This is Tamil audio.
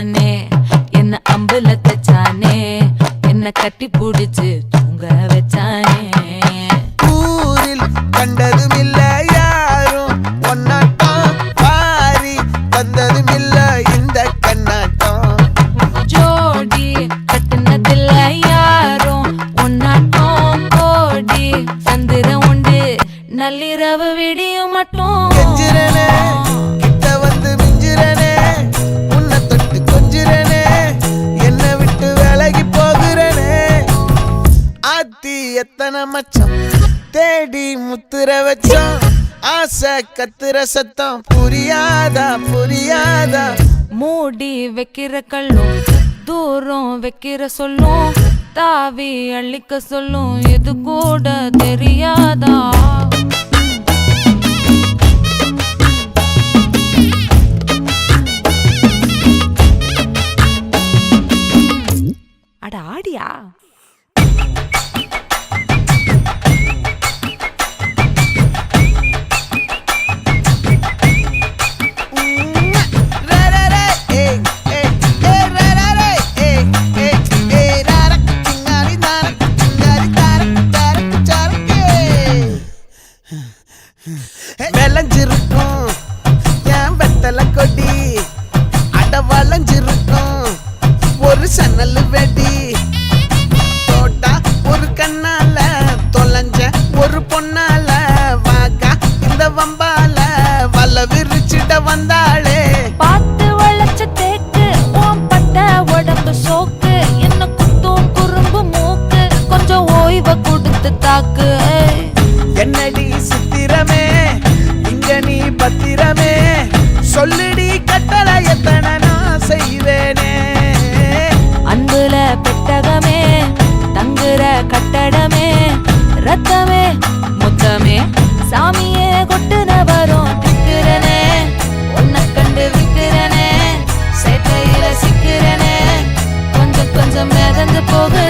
வச்சானே என்ன அம்புல தச்சானே என்ன கட்டி புடிச்சு தூங்க வச்சானே. ஊரில் கண்டதும் இல்ல யாரும் ஒன்னாட்டம் பாரி வந்ததும் இல்ல இந்த கண்ணாட்டம். ஜோடி கட்டுனதில்ல யாரும் ஒன்னாட்டம் கோடி சந்திரம் உண்டு நள்ளிரவு விடியும் மட்டும். கெஞ்சிரனே கிட்ட வந்து மிஞ்சிரனே உன்னை தொட்டு கொஞ்சிரனே என்னை விட்டு விலகி போகிறனே. ஆத்தி எத்தனை மச்சம் தேடி முத்துற வச்சோம் ஆசை கத்துற சத்தம் புரியாதா புரியாதா. மூடி வைக்கிற கல்லும் தூரம் வைக்கிற சொல்லும் தாவி அள்ளிக்க சொல்லும் இது கூட தெரியாதா. அட ஆடியா விளைஞ்சிருக்கும் என் வெத்தலை கொடி அட வளைஞ்சிருக்கும் ஒரு சன்னல் வெடி தோட்டா ஒரு கண்ணால தொலைஞ்ச ஒரு பொண்ணால வாக்கா இந்த வம்பால வல விரிச்சிட வந்தாளே. பார்த்து வளைச்ச தேக்கு ஓம் பட்ட உடம்பு சோக்கு என்ன குத்தும் குறும்பு மூக்கு கொஞ்சம் ஓய்வை கொடுத்து தாக்கு. என்னடி சித்திரமே இங்க நீ பத்திரமே சொல்லிடி கட்டளை எத்தனை நான் செய்வேனே. அன்புல பெட்டகமே தங்குற கட்டடமே ரத்தமே முத்தமே சாமியே கொட்டுன வரும் திக்கிறனே உன்னை கண்டு விக்கிறனே சேட்டையில சிக்கிறனே கொஞ்சம் கொஞ்சம் மிதந்து போகுற